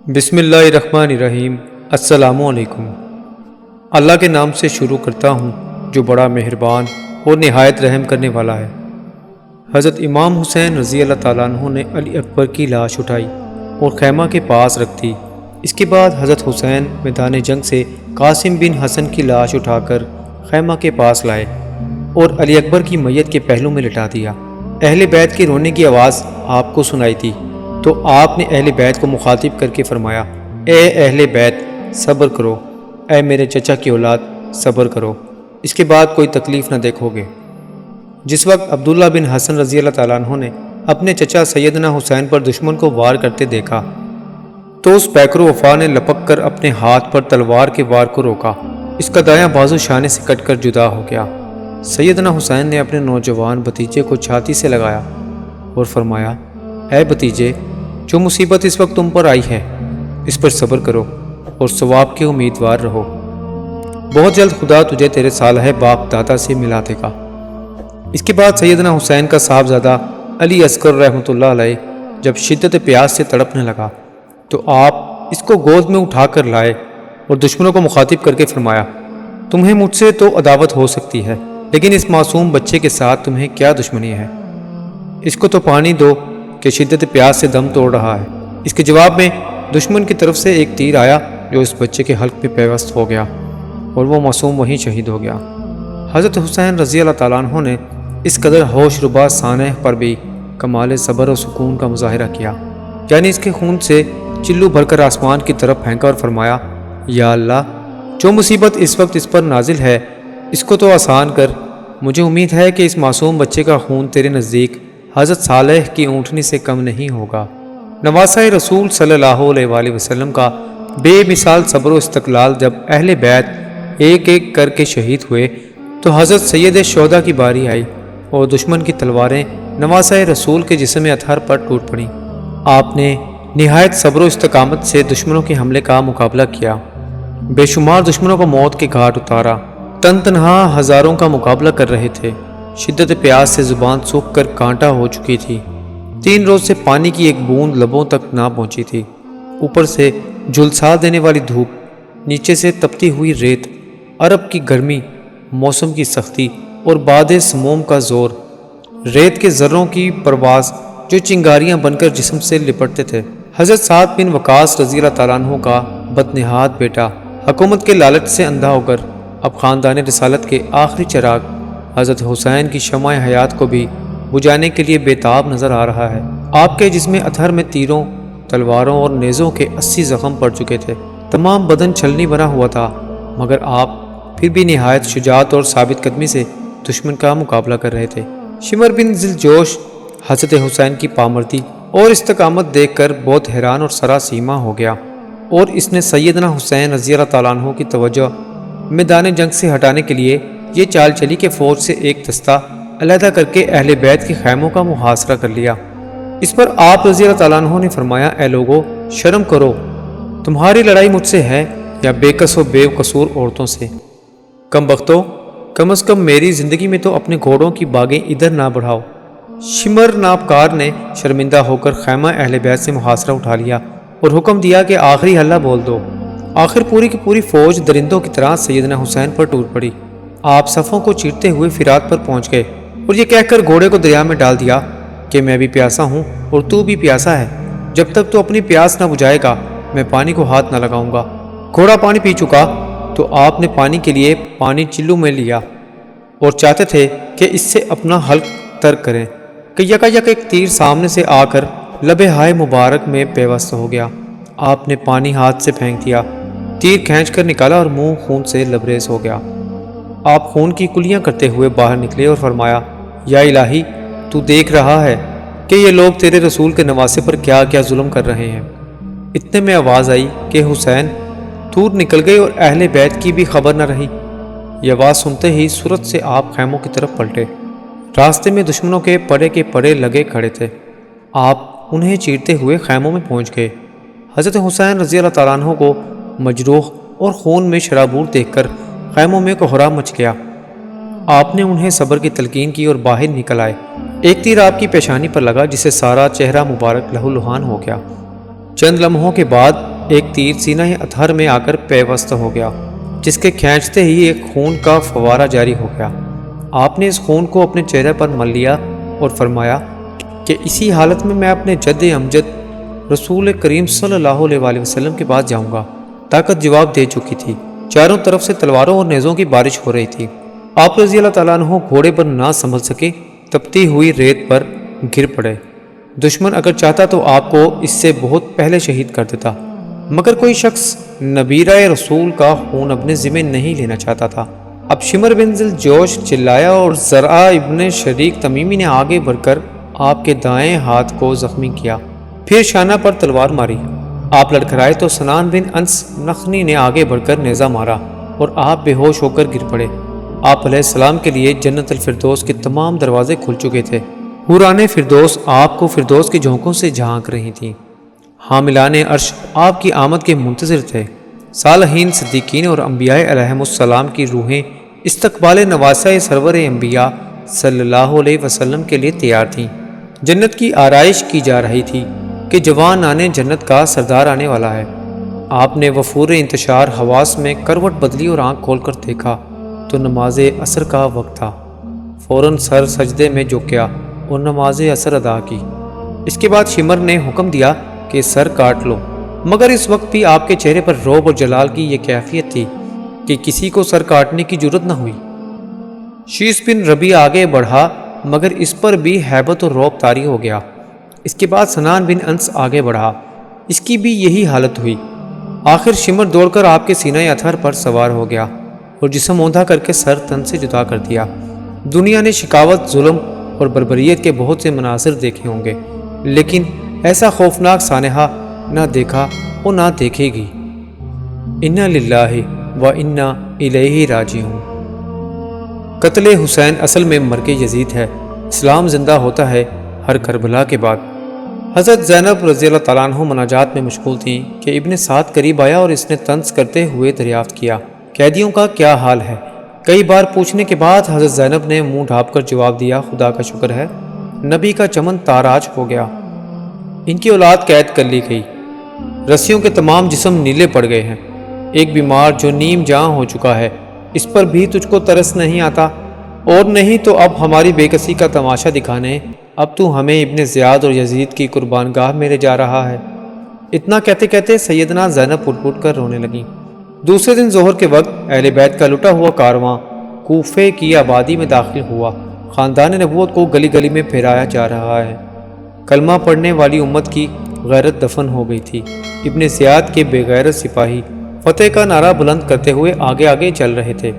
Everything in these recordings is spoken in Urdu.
بسم اللہ الرحمن الرحیم۔ السلام علیکم۔ اللہ کے نام سے شروع کرتا ہوں جو بڑا مہربان اور نہایت رحم کرنے والا ہے۔ حضرت امام حسین رضی اللہ تعالیٰ عنہ نے علی اکبر کی لاش اٹھائی اور خیمہ کے پاس رکھ دی۔ اس کے بعد حضرت حسین میدان جنگ سے قاسم بن حسن کی لاش اٹھا کر خیمہ کے پاس لائے اور علی اکبر کی میت کے پہلو میں لٹا دیا۔ اہل بیت کے رونے کی آواز آپ کو سنائی تھی تو آپ نے اہل بیت کو مخاطب کر کے فرمایا، اے اہل بیت صبر کرو، اے میرے چچا کی اولاد صبر کرو، اس کے بعد کوئی تکلیف نہ دیکھو گے۔ جس وقت عبداللہ بن حسن رضی اللہ تعالیٰ عنہ نے اپنے چچا سیدنا حسین پر دشمن کو وار کرتے دیکھا تو اس پیکر وفا نے لپک کر اپنے ہاتھ پر تلوار کے وار کو روکا۔ اس کا دایاں بازو شانے سے کٹ کر جدا ہو گیا۔ سیدنا حسین نے اپنے نوجوان بھتیجے کو چھاتی سے لگایا اور فرمایا، اے بھتیجے، جو مصیبت اس وقت تم پر آئی ہے اس پر صبر کرو اور ثواب کے امیدوار رہو۔ بہت جلد خدا تجھے تیرے صالح باپ دادا سے ملا دے گا۔ اس کے بعد سیدنا حسین کا صاحبزادہ علی اصغر رحمۃ اللہ علیہ جب شدت پیاس سے تڑپنے لگا تو آپ اس کو گود میں اٹھا کر لائے اور دشمنوں کو مخاطب کر کے فرمایا، تمہیں مجھ سے تو عداوت ہو سکتی ہے، لیکن اس معصوم بچے کے ساتھ تمہیں کیا دشمنی ہے؟ اس کو تو پانی دو کہ شدت پیاس سے دم توڑ رہا ہے۔ اس کے جواب میں دشمن کی طرف سے ایک تیر آیا جو اس بچے کے حلق پہ پیوست ہو گیا اور وہ معصوم وہیں شہید ہو گیا۔ حضرت حسین رضی اللہ تعالیٰ عنہ نے اس قدر ہوش ربا سانح پر بھی کمال صبر و سکون کا مظاہرہ کیا، یعنی اس کے خون سے چلو بھر کر آسمان کی طرف پھینکا اور فرمایا، یا اللہ، جو مصیبت اس وقت اس پر نازل ہے اس کو تو آسان کر۔ مجھے امید ہے کہ اس معصوم بچے کا خون تیرے نزدیک حضرت صالح کی اونٹنی سے کم نہیں ہوگا۔ نواسہ رسول صلی اللہ علیہ وآلہ وسلم کا بے مثال صبر و استقلال جب اہل بیت ایک ایک کر کے شہید ہوئے تو حضرت سید شہداء کی باری آئی اور دشمن کی تلواریں نواسہ رسول کے جسم اطہر پر ٹوٹ پڑیں۔ آپ نے نہایت صبر و استقامت سے دشمنوں کے حملے کا مقابلہ کیا، بے شمار دشمنوں کو موت کے گھاٹ اتارا، تن تنہا ہزاروں کا مقابلہ کر رہے تھے۔ شدت پیاس سے زبان سوکھ کر کانٹا ہو چکی تھی، 3 روز سے پانی کی ایک بوند لبوں تک نہ پہنچی تھی، اوپر سے جھلسا دینے والی دھوپ، نیچے سے تپتی ہوئی ریت، عرب کی گرمی، موسم کی سختی اور باد سموم کا زور، ریت کے ذروں کی پرواز جو چنگاریاں بن کر جسم سے لپٹتے تھے۔ حضرت سعد بن وقاص رضی اللہ تعالیٰ عنہ کا بدنہاد بیٹا حکومت کے لالچ سے اندھا ہو کر اب خاندان رسالت کے آخری چراغ حضرت حسین کی شمع حیات کو بھی بجھانے کے لیے بےتاب نظر آ رہا ہے۔ آپ کے جسم اطہر میں تیروں، تلواروں اور نیزوں کے 80 زخم پڑ چکے تھے، تمام بدن چھلنی بنا ہوا تھا، مگر آپ پھر بھی نہایت شجاعت اور ثابت قدمی سے دشمن کا مقابلہ کر رہے تھے۔ شمر بن ذی الجوش حضرت حسین کی پامردی اور استقامت دیکھ کر بہت حیران اور سراسیمہ ہو گیا اور اس نے سیدنا حسین رضی اللہ تعالیٰ عنہ کی توجہ میدان جنگ سے ہٹانے کے لیے یہ چال چلی کہ فوج سے ایک دستہ علیحدہ کر کے اہل بیت کے خیموں کا محاصرہ کر لیا۔ اس پر آپ رضی اللہ تعالیٰ عنہ نے فرمایا، اے لوگو، شرم کرو، تمہاری لڑائی مجھ سے ہے یا بے کس و بے قصور عورتوں سے؟ کم بختو، کم از کم میری زندگی میں تو اپنے گھوڑوں کی باغیں ادھر نہ بڑھاؤ۔ شمر ناپکار نے شرمندہ ہو کر خیمہ اہل بیت سے محاصرہ اٹھا لیا اور حکم دیا کہ آخری حلہ بول دو۔ آخر پوری کی پوری فوج درندوں کی طرح سیدنا حسین پر ٹوٹ پڑی۔ آپ صفوں کو چیرتے ہوئے فرات پر پہنچ گئے اور یہ کہہ کر گھوڑے کو دریا میں ڈال دیا کہ میں بھی پیاسا ہوں اور تو بھی پیاسا ہے، جب تک تو اپنی پیاس نہ بجھائے گا میں پانی کو ہاتھ نہ لگاؤں گا۔ گھوڑا پانی پی چکا تو آپ نے پانی کے لیے پانی چلو میں لیا اور چاہتے تھے کہ اس سے اپنا حلق تر کریں کہ یکا یک ایک تیر سامنے سے آ کر لب ہائے مبارک میں پیوست ہو گیا۔ آپ نے پانی ہاتھ سے پھینک دیا، تیر کھینچ کر نکالا اور منہ خون سے لبریز ہو گیا۔ آپ خون کی کلیاں کرتے ہوئے باہر نکلے اور فرمایا، یا الہی، تو دیکھ رہا ہے کہ یہ لوگ تیرے رسول کے نواسے پر کیا کیا ظلم کر رہے ہیں۔ اتنے میں آواز آئی کہ حسین دور نکل گئے اور اہل بیت کی بھی خبر نہ رہی۔ یہ آواز سنتے ہی سرعت سے آپ خیموں کی طرف پلٹے۔ راستے میں دشمنوں کے پڑے لگے کھڑے تھے، آپ انہیں چیرتے ہوئے خیموں میں پہنچ گئے۔ حضرت حسین رضی اللہ تعالیٰ عنہ کو مجروح اور خون میں شرابور دیکھ کر خیموں میں کوہرام مچ گیا۔ آپ نے انہیں صبر کی تلقین کی اور باہر نکل آئے۔ ایک تیر آپ کی پیشانی پر لگا جسے سارا چہرہ مبارک لہو لہان ہو گیا۔ چند لمحوں کے بعد ایک تیر سینہ اطہر میں آ کر پیوست ہو گیا، جس کے کھینچتے ہی ایک خون کا فوارہ جاری ہو گیا۔ آپ نے اس خون کو اپنے چہرے پر مل لیا اور فرمایا کہ اسی حالت میں اپنے جد امجد رسول کریم صلی اللہ علیہ وآلہ وسلم کے پاس جاؤں گا۔ طاقت جواب دے چکی تھی، چاروں طرف سے تلواروں اور نیزوں کی بارش ہو رہی تھی۔ آپ رضی اللہ تعالیٰ عنہ گھوڑے پر نہ سنبھل سکے، تپتی ہوئی ریت پر گر پڑے۔ دشمن اگر چاہتا تو آپ کو اس سے بہت پہلے شہید کر دیتا، مگر کوئی شخص نبیرہ رسول کا خون اپنے ذمہ نہیں لینا چاہتا تھا۔ اب شمر بن ذی الجوش چلایا اور زرعہ ابن شریک تمیمی نے آگے بڑھ کر آپ کے دائیں ہاتھ کو زخمی کیا، پھر شانہ پر تلوار ماری۔ آپ لڑکھڑائے تو سنان بن انس نخنی نے آگے بڑھ کر نیزہ مارا اور آپ بے ہوش ہو کر گر پڑے۔ آپ علیہ السلام کے لیے جنت الفردوس کے تمام دروازے کھل چکے تھے۔ حوران فردوس آپ کو فردوس کی جھونکوں سے جھانک رہی تھیں۔ حاملان عرش آپ کی آمد کے منتظر تھے۔ صالحین، صدیقین اور انبیاء علیہم السلام کی روحیں استقبال نواسہ سرور انبیاء صلی اللہ علیہ وسلم کے لیے تیار تھیں۔ جنت کی آرائش کی جا رہی تھی کہ جوان آنے جنت کا سردار آنے والا ہے۔ آپ نے وفور انتشار حواس میں کروٹ بدلی اور آنکھ کھول کر دیکھا تو نماز عصر کا وقت تھا۔ فوراً سر سجدے میں جھکیا اور نماز عصر ادا کی۔ اس کے بعد شمر نے حکم دیا کہ سر کاٹ لو، مگر اس وقت بھی آپ کے چہرے پر رعب اور جلال کی یہ کیفیت تھی کہ کسی کو سر کاٹنے کی جرت نہ ہوئی۔ شیس بن ربی آگے بڑھا، مگر اس پر بھی ہیبت اور رعب طاری ہو گیا۔ اس کے بعد سنان بن انس آگے بڑھا، اس کی بھی یہی حالت ہوئی۔ آخر شمر دوڑ کر آپ کے سینہ اطہر پر سوار ہو گیا اور جسم اوندھا کر کے سر تن سے جدا کر دیا۔ دنیا نے شکاوت، ظلم اور بربریت کے بہت سے مناظر دیکھے ہوں گے، لیکن ایسا خوفناک سانحہ نہ دیکھا اور نہ دیکھے گی۔ انا للہ و انا الیہ راجعون۔ قتل حسین اصل میں مرگ یزید ہے۔ اسلام زندہ ہوتا ہے ہر کربلا کے بعد۔ حضرت زینب رضی اللہ تعالیٰ عنہ مناجات میں مشغول تھیں کہ ابن سعد قریب آیا اور اس نے طنز کرتے ہوئے دریافت کیا، قیدیوں کا کیا حال ہے؟ کئی بار پوچھنے کے بعد حضرت زینب نے منہ ڈھانپ کر جواب دیا، خدا کا شکر ہے، نبی کا چمن تاراج ہو گیا، ان کی اولاد قید کر لی گئی، رسیوں کے تمام جسم نیلے پڑ گئے ہیں، ایک بیمار جو نیم جاں ہو چکا ہے، اس پر بھی تجھ کو ترس نہیں آتا؟ اور نہیں تو اب ہماری بے کسی کا تماشا دکھانے اب تو ہمیں ابن زیاد اور یزید کی قربان گاہ میرے جا رہا ہے۔ اتنا کہتے کہتے سیدنا زینب پھٹ پھٹ کر رونے لگیں۔ دوسرے دن ظہر کے وقت اہل بیت کا لٹا ہوا کارواں کوفے کی آبادی میں داخل ہوا۔ خاندان نبوت کو گلی گلی میں پھیرایا جا رہا ہے۔ کلمہ پڑھنے والی امت کی غیرت دفن ہو گئی تھی۔ ابن زیاد کے بے غیرت سپاہی فتح کا نعرہ بلند کرتے ہوئے آگے آگے چل رہے تھے۔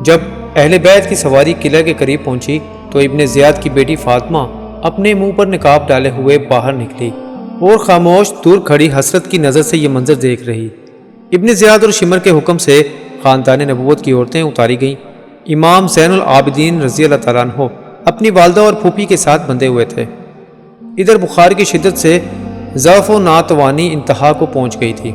جب اہل بیت کی سواری قلعہ کے قریب پہنچی تو ابن زیاد کی بیٹی فاطمہ اپنے منہ پر نقاب ڈالے ہوئے باہر نکلی اور خاموش دور کھڑی حسرت کی نظر سے یہ منظر دیکھ رہی۔ ابن زیاد اور شمر کے حکم سے خاندان نبوت کی عورتیں اتاری گئیں۔ امام زین العابدین رضی اللہ تعالیٰ عنہ اپنی والدہ اور پھوپھی کے ساتھ بندھے ہوئے تھے۔ ادھر بخار کی شدت سے ضعف و ناتوانی انتہا کو پہنچ گئی تھی۔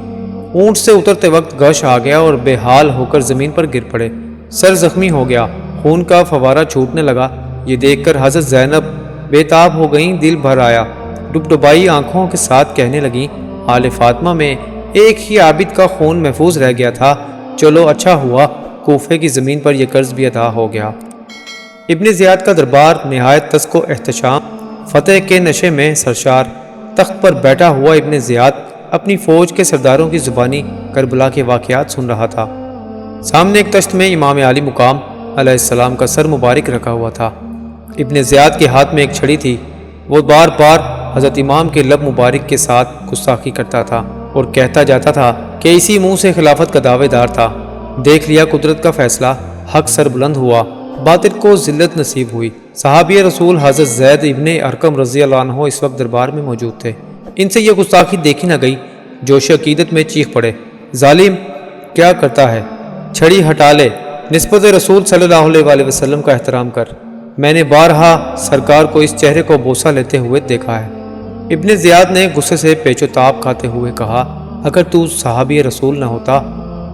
اونٹ سے اترتے وقت غش آ گیا اور بے حال ہو کر زمین پر گر پڑے۔ سر زخمی ہو گیا، خون کا فوارہ چھوٹنے لگا۔ یہ دیکھ کر حضرت زینب بے تاب ہو گئیں، دل بھر آیا، ڈبڈبائی آنکھوں کے ساتھ کہنے لگیں، آل فاطمہ میں ایک ہی عابد کا خون محفوظ رہ گیا تھا، چلو اچھا ہوا کوفے کی زمین پر یہ قرض بھی ادا ہو گیا۔ ابن زیاد کا دربار نہایت تسک و احتشام، فتح کے نشے میں سرشار، تخت پر بیٹھا ہوا ابن زیاد اپنی فوج کے سرداروں کی زبانی کربلا کے واقعات سن رہا تھا۔ سامنے ایک تشت میں امام عالی مقام علیہ السلام کا سر مبارک رکھا ہوا تھا۔ ابن زیاد کے ہاتھ میں ایک چھڑی تھی۔ وہ بار بار حضرت امام کے لب مبارک کے ساتھ گستاخی کرتا تھا اور کہتا جاتا تھا کہ اسی منہ سے خلافت کا دعوے دار تھا۔ دیکھ لیا قدرت کا فیصلہ، حق سر بلند ہوا، باطل کو ذلت نصیب ہوئی۔ صحابی رسول حضرت زید ابن ارقم رضی اللہ عنہ اس وقت دربار میں موجود تھے۔ ان سے یہ گستاخی دیکھی نہ گئی۔ جوش عقیدت میں چیخ پڑے، ظالم کیا کرتا ہے، چھڑی ہٹا لے، نسبت رسول صلی اللہ علیہ وآلہ وسلم کا احترام کر۔ میں نے بارہا سرکار کو اس چہرے کو بوسہ لیتے ہوئے دیکھا ہے۔ ابن زیاد نے غصے سے پیچ و تاب کھاتے ہوئے کہا، اگر تو صحابی رسول نہ ہوتا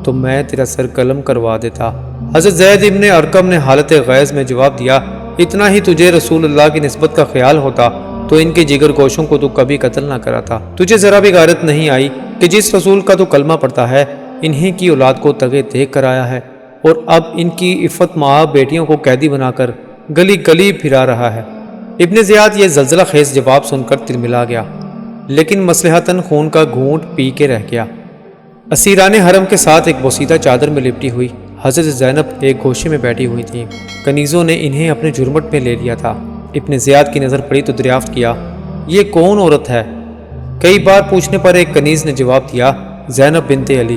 تو میں تیرا سر قلم کروا دیتا۔ حضرت زید ابن ارقم نے حالت غیظ میں جواب دیا، اتنا ہی تجھے رسول اللہ کی نسبت کا خیال ہوتا تو ان کے جگر گوشوں کو تو کبھی قتل نہ کراتا۔ تجھے ذرا بھی غیرت نہیں آئی کہ جس رسول کا تو کلمہ پڑھتا ہے انہیں کی اولاد کو تگے دیکھ کر آیا ہے اور اب ان کی عفت ماں بیٹیوں کو قیدی بنا کر گلی گلی پھرا رہا ہے۔ ابن زیاد یہ زلزلہ خیز جواب سن کر تلملا گیا، لیکن مصلحتاً خون کا گھونٹ پی کے رہ گیا۔ اسیران حرم کے ساتھ ایک بوسیدہ چادر میں لپٹی ہوئی حضرت زینب ایک گوشے میں بیٹھی ہوئی تھیں۔ کنیزوں نے انہیں اپنے جرمٹ میں لے لیا تھا۔ ابن زیاد کی نظر پڑی تو دریافت کیا، یہ کون عورت ہے؟ کئی بار پوچھنے پر ایک کنیز نے جواب دیا، زینب بنت علی۔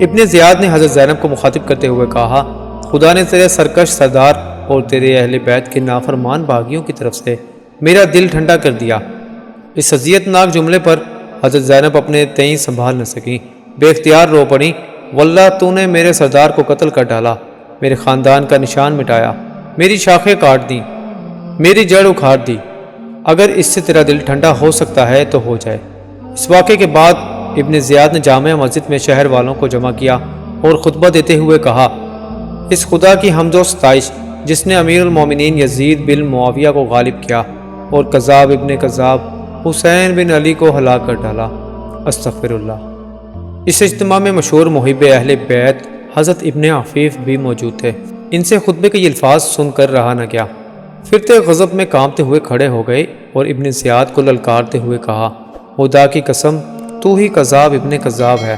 ابن زیاد نے حضرت زینب کو مخاطب کرتے ہوئے کہا، خدا نے تیرے سرکش سردار اور تیرے اہل بیت کے نافرمان باغیوں کی طرف سے میرا دل ٹھنڈا کر دیا۔ اس اذیت ناک جملے پر حضرت زینب اپنے تئیں سنبھال نہ سکیں، بے اختیار رو پڑیں، واللہ تو نے میرے سردار کو قتل کر ڈالا، میرے خاندان کا نشان مٹایا، میری شاخیں کاٹ دیں، میری جڑ اکھاڑ دی۔ اگر اس سے تیرا دل ٹھنڈا ہو سکتا ہے تو ہو جائے۔ اس واقعے کے بعد ابن زیاد نے جامع مسجد میں شہر والوں کو جمع کیا اور خطبہ دیتے ہوئے کہا، اس خدا کی حمد و ستائش جس نے امیر المومنین یزید بن معاویہ کو غالب کیا اور کذاب ابن کذاب حسین بن علی کو ہلاک کر ڈالا، استغفر اللہ۔ اس اجتماع میں مشہور محب اہل بیت حضرت ابن عفیف بھی موجود تھے۔ ان سے خطبے کے یہ الفاظ سن کر رہا نہ گیا، پھرتے غضب میں کانپتے ہوئے کھڑے ہو گئے اور ابن زیاد کو للکارتے ہوئے کہا، خدا کی قسم تو ہی کذاب ابن کذاب ہے،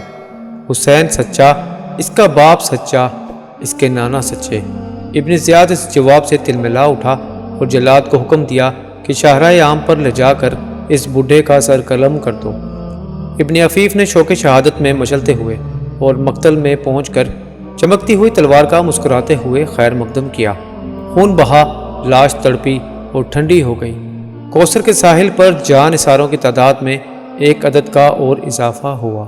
حسین سچا، اس کا باپ سچا، اس کے نانا سچے۔ ابن زیاد اس جواب سے تلملا اٹھا اور جلاد کو حکم دیا کہ شاہراہ عام پر لے جا کر اس بڈھے کا سر قلم کر دو۔ ابن عفیف نے شوق شہادت میں مچلتے ہوئے اور مقتل میں پہنچ کر چمکتی ہوئی تلوار کا مسکراتے ہوئے خیر مقدم کیا۔ خون بہا، لاش تڑپی اور ٹھنڈی ہو گئی۔ کوثر کے ساحل پر جاں نثاروں کی تعداد میں ایک عدد کا اور اضافہ ہوا۔